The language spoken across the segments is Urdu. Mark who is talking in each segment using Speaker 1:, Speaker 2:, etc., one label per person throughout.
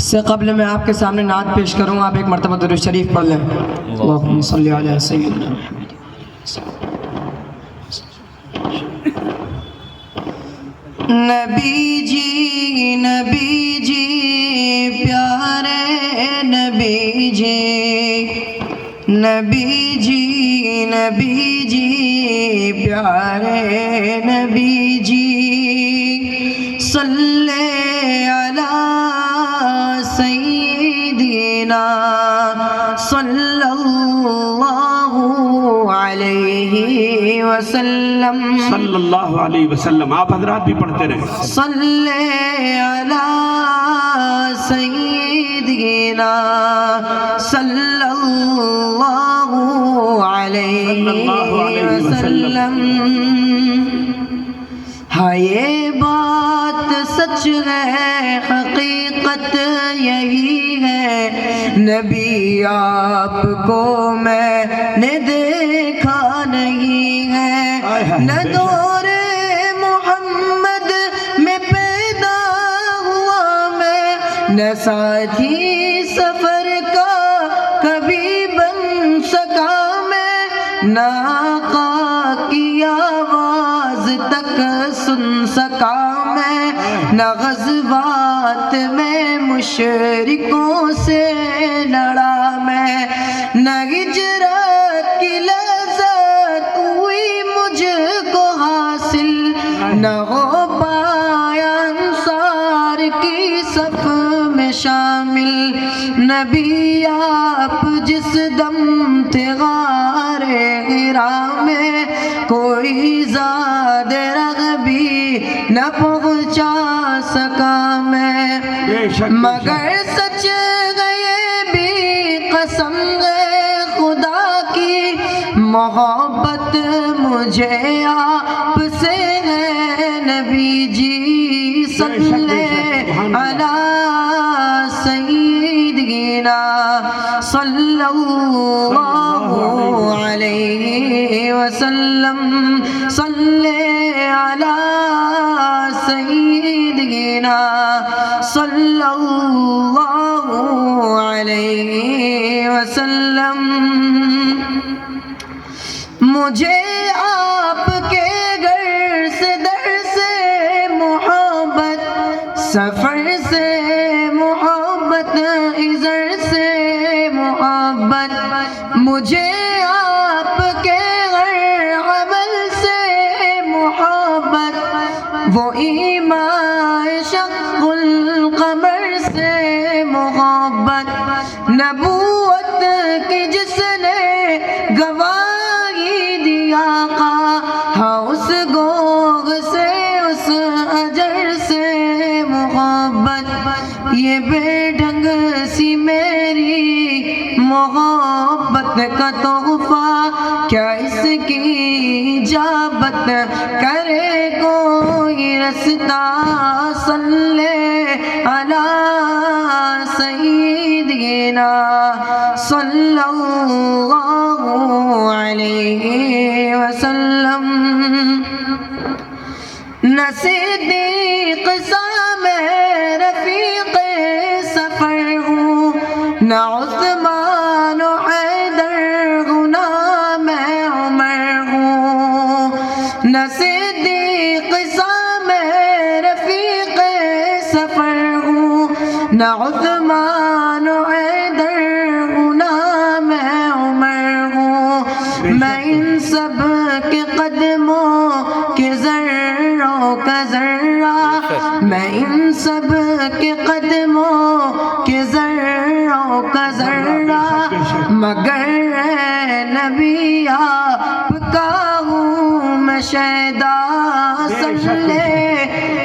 Speaker 1: اس سے قبل میں آپ کے سامنے نعت پیش کروں، آپ ایک مرتبہ درود شریف پڑھ لیں۔ اللہم صلی علی سیدنا محمد۔ نبی جی پیارے نبی جی، نبی جی پیارے نبی جی، صلی علی سیدنا صلی اللہ علیہ وسلم،
Speaker 2: صلی اللہ علیہ وسلم۔ آپ حضرات بھی پڑھتے رہیں۔
Speaker 1: صلی علی سیدنا صلی اللہ علیہ وسلم۔ ہاں یہ بات سچ ہے، حقیقت یہی ہے، نبی آپ کو میں نے دیکھا نہیں ہے، نہ دور محمد میں پیدا ہوا میں، نہ ساتھی سفر کا کبھی بن سکا میں، نہ آقا کی آواز تک سن سکا میں، نہ غزوات میں مشرکوں سے لڑا میں، نہ ہجرت کی لذت ہوئی مجھ کو حاصل، نہ ہو پایا انصار کی صف میں شامل، نبی آپ جس دم تھے غار حرا میں، کوئی زاد رغبی نہ پہنچا سکا میں، مگر سچ گئے بھی قسم ہے خدا کی، محبت مجھے آپ سے ہے نبی جی، صلی علی سیدنا صلی اللہ علیہ وسلم، صلی علی سیدنا صلی اللہ علیہ وسلم۔ مجھے آپ کے گھر سے در سے محبت، سفر سے محبت، ازر سے محبت، مجھے آپ کے غیر عمل سے محبت، وہ ایمان شق القمر سے محبت، نبوت کی جس نے گواہی دیا آقا، ہاں اس گوہ سے اس اجر سے محبت، یہ بے ڈھنگ سی میری محبت کا تحفہ، کیا اس کی اجابت کرے کوئی رستا، صلی علی سیدنا صلی اللہ علیہ وسلم۔ نہ صدیق سا میں رفیق سفر ہوں، نہ عثمان و حیدر ہوں، نہ میں عمر ہوں، نہ صدیق سا میں رفیق سفر ہوں، نہ عثمان و حیدر ہوں، نہ میں عمر ہوں، میں ان سب کے قدموں کے ذروں کا ذرہ، میں ان سب کے قدموں کے ذروں کا ذرہ، مگر نبی آپ کا ہوں میں شیدا، صلی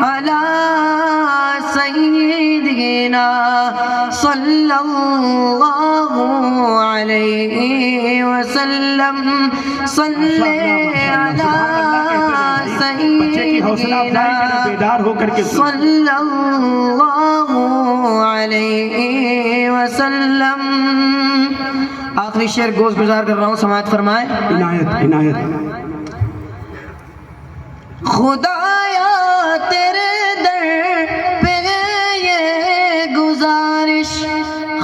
Speaker 1: علی سیدنا صلی اللہ علیہ وسلم، صلی علی سیدنا صلی اللہ علیہ وسلم۔ آخری شعر گوش گزار کر رہا ہوں، سماعت فرمائے۔
Speaker 2: عنایت
Speaker 1: خدایا تیرے در پہ یہ گزار گزارش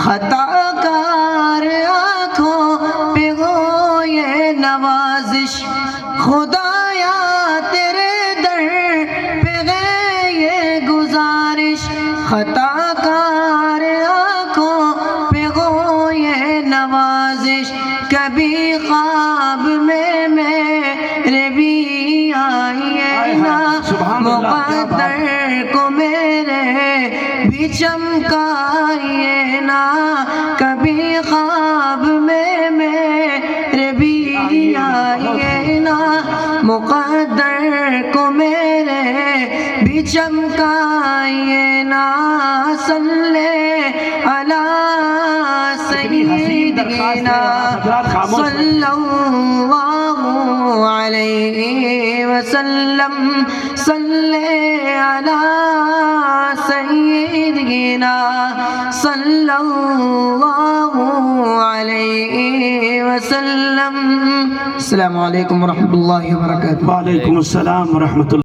Speaker 1: خطا کار آنکھوں پہ ہو یہ نوازش خدایا تیرے در پہ ہے یہ گزارش خطا کار آنکھوں پہ ہو یہ نوازش کبھی خواب میں میرے بھی آئیے نا مقدر کو میرے بھی چمکائیے نا کبھی خواب میں میرے بھی آئیے نا مقدر کو میرے بھی چمکائیے نا صلی علی سیدنا صلی اللہ علیہ وسلم صلی علی سیدنا صلی اللہ علیہ وسلم. السلام علیکم ورحمۃ اللہ وبرکاتہ.
Speaker 2: وعلیکم السلام ورحمۃ اللہ.